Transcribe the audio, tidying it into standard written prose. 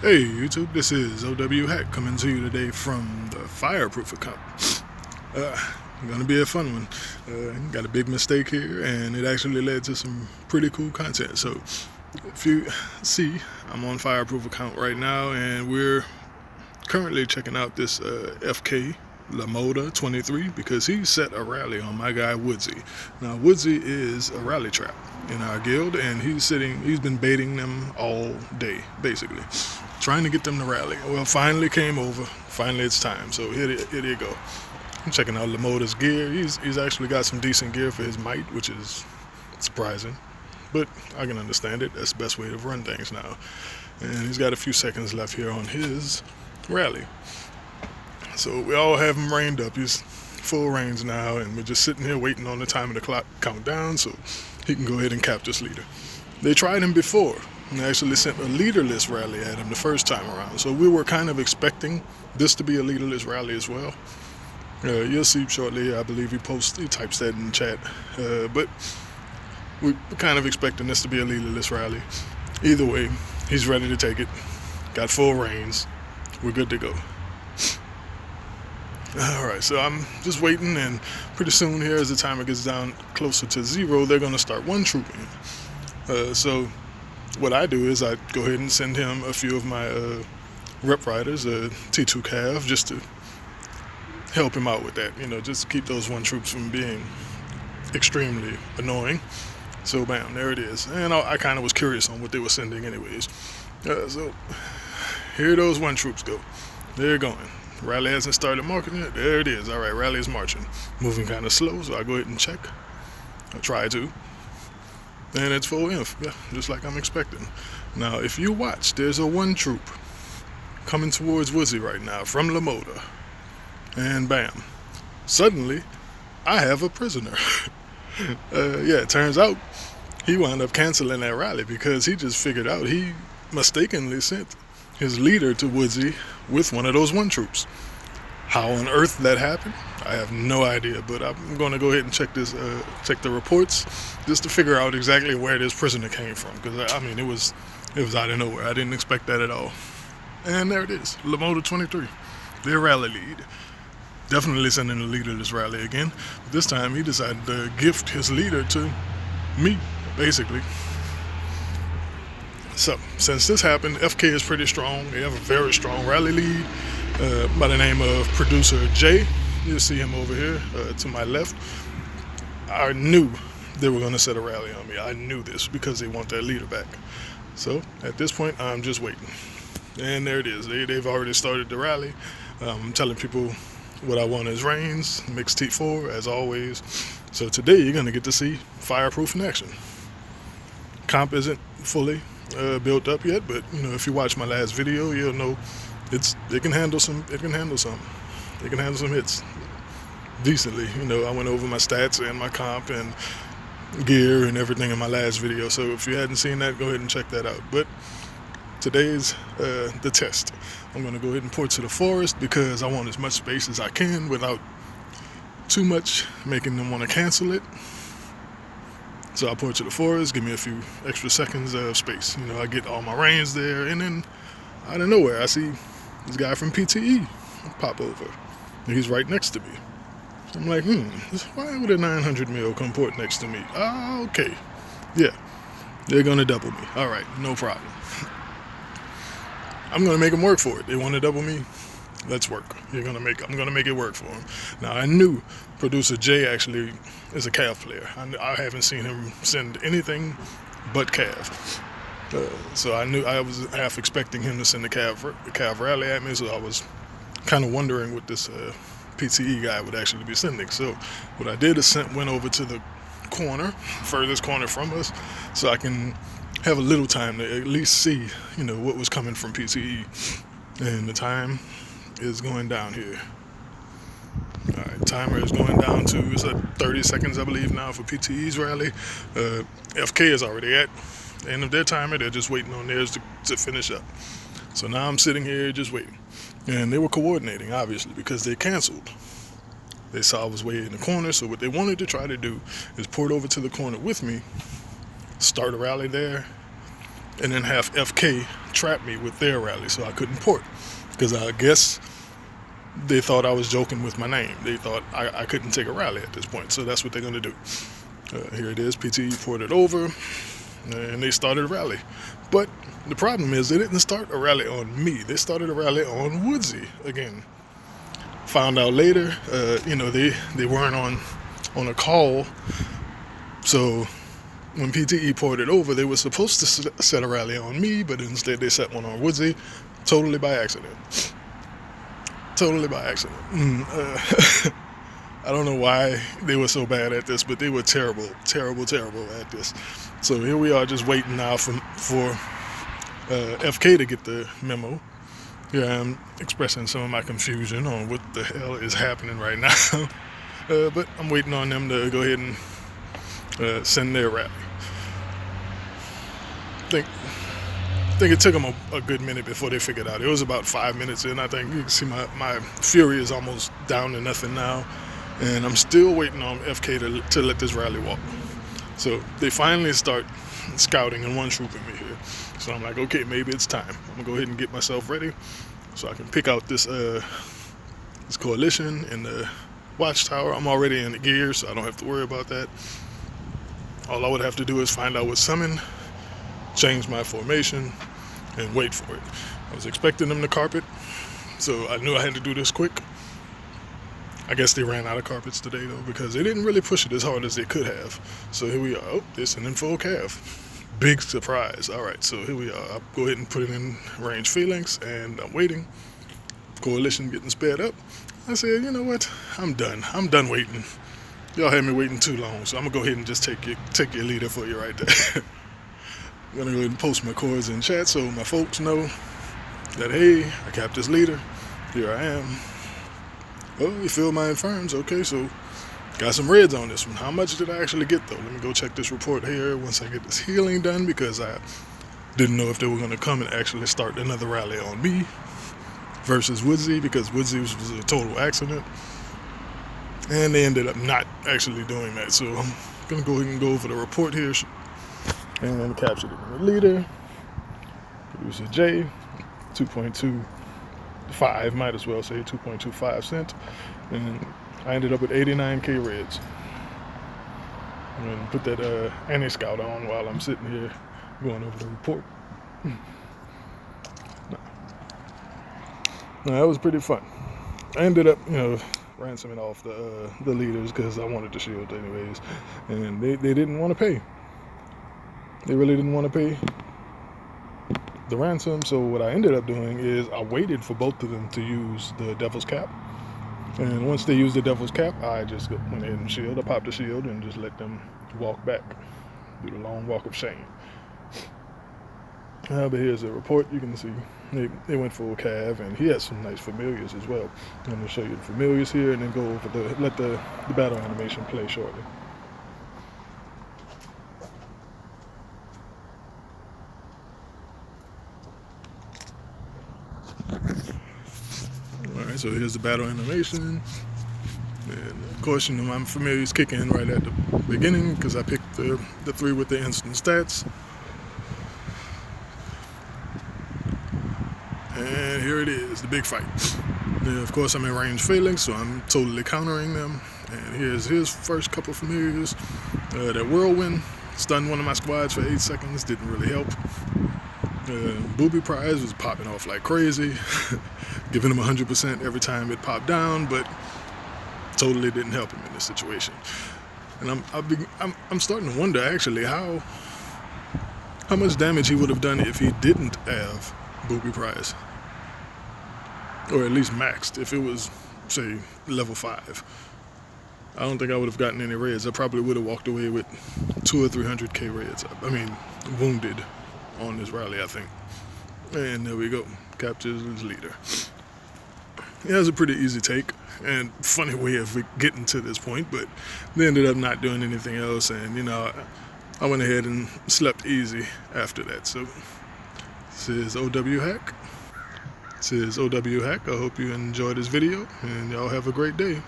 Hey YouTube, this is OW Hack coming to you today from the fireproof account. Uh, Gonna be a fun one. Got a big mistake here, and it actually led to some pretty cool content. So, if you see, I'm on fireproof account right now, and we're currently checking out this FK Lamoda 23 because he set a rally on my guy Woodsy. Now Woodsy is a rally trap in our guild, and he's been baiting them all day, basically, trying to get them to rally. Well, finally came over. Finally, it's time. So here you go. I'm checking out Lamoda's gear. He's actually got some decent gear for his might, which is surprising, but I can understand it. That's the best way to run things now. And he's got a few seconds left here on his rally. So we all have him reined up. He's full reins now, and we're just sitting here waiting on the time of the clock count down so he can go ahead and cap this leader. They tried him before, and they actually sent a leaderless rally at him the first time around. So we were kind of expecting this to be a leaderless rally as well. You'll see shortly. I believe he types that in the chat. But we're kind of expecting this to be a leaderless rally. Either way, he's ready to take it. Got full reins. We're good to go. Alright, so I'm just waiting, and pretty soon here, as the timer gets down closer to 0, they're going to start one trooping. So what I do is I go ahead and send him a few of my rep riders, T2 Cav, just to help him out with that, just to keep those one troops from being extremely annoying. So bam, there it is. And I kind of was curious on what they were sending anyways. So here those one troops go. They're going. Rally hasn't started marking yet. There it is. All right, rally is marching. Moving kind of slow, so I go ahead and check. I try to. And it's full inf, yeah, just like I'm expecting. Now, if you watch, there's a one troop coming towards Woodsy right now from Lamoda. And bam, suddenly, I have a prisoner. It turns out he wound up canceling that rally because he just figured out he mistakenly sent his leader to Woodsy with one of those one troops. How on earth that happened, I have no idea, but I'm going to go ahead and check the reports just to figure out exactly where this prisoner came from, because it was out of nowhere. I didn't expect that at all. And there it is, Lamoda 23, their rally lead. Definitely sending the leader this rally again. But this time he decided to gift his leader to me, basically. So, since this happened, FK is pretty strong. They have a very strong rally lead by the name of Producer Jay. You'll see him over here to my left. I knew they were going to set a rally on me. I knew this because they want their leader back. So, at this point, I'm just waiting. And there it is. They've already started the rally. I'm telling people what I want is reins, mixed T4, as always. So today, you're going to get to see fireproof in action. Comp isn't fully built up yet, but if you watch my last video, you'll know it can handle some hits decently. I went over my stats and my comp and gear and everything in my last video, so if you hadn't seen that, go ahead and check that out. But today's the test. I'm going to go ahead and port to the forest because I want as much space as I can without too much making them want to cancel it. So I port to the forest, give me a few extra seconds of space. I get all my reins there, and then out of nowhere, I see this guy from PTE pop over. He's right next to me. So I'm like, why would a 900 mil come port next to me? Okay. Yeah, they're going to double me. All right, no problem. I'm going to make them work for it. They want to double me. Let's work. I'm going to make it work for him. Now, I knew Producer Jay actually is a Cav player. I haven't seen him send anything but Cav. So I was half expecting him to send the Cav rally at me, so I was kind of wondering what this PTE guy would actually be sending. So what I did is went over to the furthest corner from us, so I can have a little time to at least see, what was coming from PTE. And the time is going down here. Alright, timer is going down to, it's at 30 seconds I believe now for PTE's rally. FK is already at the end of their timer. They're just waiting on theirs to finish up. So now I'm sitting here just waiting. And they were coordinating, obviously, because they canceled. They saw I was way in the corner, so what they wanted to try to do is port over to the corner with me, start a rally there, and then have FK trap me with their rally, so I couldn't port. Because I guess they thought I was joking with my name. They thought I couldn't take a rally at this point, so that's what they're going to do. Here it is, PTE ported over, and they started a rally. But the problem is they didn't start a rally on me. They started a rally on Woodsy again. Found out later, they weren't on a call, so when PTE ported over, they were supposed to set a rally on me, but instead they set one on Woodsy, totally by accident. Totally by accident. I don't know why they were so bad at this, but they were terrible at this. So here we are just waiting now for FK to get the memo. Here I am expressing some of my confusion on what the hell is happening right now. But I'm waiting on them to go ahead and send their rally. I think it took them a good minute before they figured out. It was about 5 minutes in, I think. You can see my fury is almost down to nothing now. And I'm still waiting on FK to let this rally walk. So they finally start scouting and one-trooping me here. So I'm like, okay, maybe it's time. I'm going to go ahead and get myself ready so I can pick out this coalition in the watchtower. I'm already in the gear, so I don't have to worry about that. All I would have to do is find out what's summoned, change my formation, and wait for it. I was expecting them to carpet, so I knew I had to do this quick. I guess they ran out of carpets today, though, because they didn't really push it as hard as they could have. So here we are. Oh, they're sending full cav. Big surprise. All right, so here we are. I'll go ahead and put it in range phalanx, and I'm waiting. Coalition getting sped up. I said, you know what? I'm done. I'm done waiting. Y'all had me waiting too long, so I'm going to go ahead and just take your leader for you right there. I'm going to go ahead and post my cords in chat so my folks know that, hey, I capped this leader. Here I am. Oh, you feel my infirms. Okay, so got some reds on this one. How much did I actually get, though? Let me go check this report here once I get this healing done, because I didn't know if they were going to come and actually start another rally on me versus Woodsy, because Woodsy was a total accident. And they ended up not actually doing that. So I'm going to go ahead and go over the report here. And then capture the leader. Producer J, 2.25, might as well say 2.25 cent. And I ended up with 89k reds. I'm going to put that anti-scout on while I'm sitting here going over the report. Now, that was pretty fun. I ended up, ransoming off the leaders because I wanted the shield anyways. And they didn't want to pay. They really didn't want to pay the ransom. So what I ended up doing is I waited for both of them to use the Devil's Cap. And once they used the Devil's Cap, I just went ahead and shield. I popped the shield and just let them walk back. Do the long walk of shame. But here's a report. You can see they went full cav, and he has some nice familiars as well. I'm going to show you the familiars here and then go over let the battle animation play shortly. Alright, so here's the battle animation. And of course, my familiars kick in right at the beginning because I picked the three with the instant stats. And here it is, the big fight. Then, of course, I'm in range phalanx, so I'm totally countering them. And here's his first couple familiars. That whirlwind stunned one of my squads for 8 seconds, didn't really help. Booby prize was popping off like crazy, giving him 100% every time it popped down, but totally didn't help him in this situation. And I'm starting to wonder actually how much damage he would have done if he didn't have booby prize, or at least maxed. If it was, say, level 5, I don't think I would have gotten any reds. I probably would have walked away with 200 or 300k reds. I mean, wounded on this rally, I think. And there we go. Captures his leader. It was a pretty easy take and funny way of getting to this point, but they ended up not doing anything else, and I went ahead and slept easy after that. So this is OW Hack. I hope you enjoyed this video, and y'all have a great day.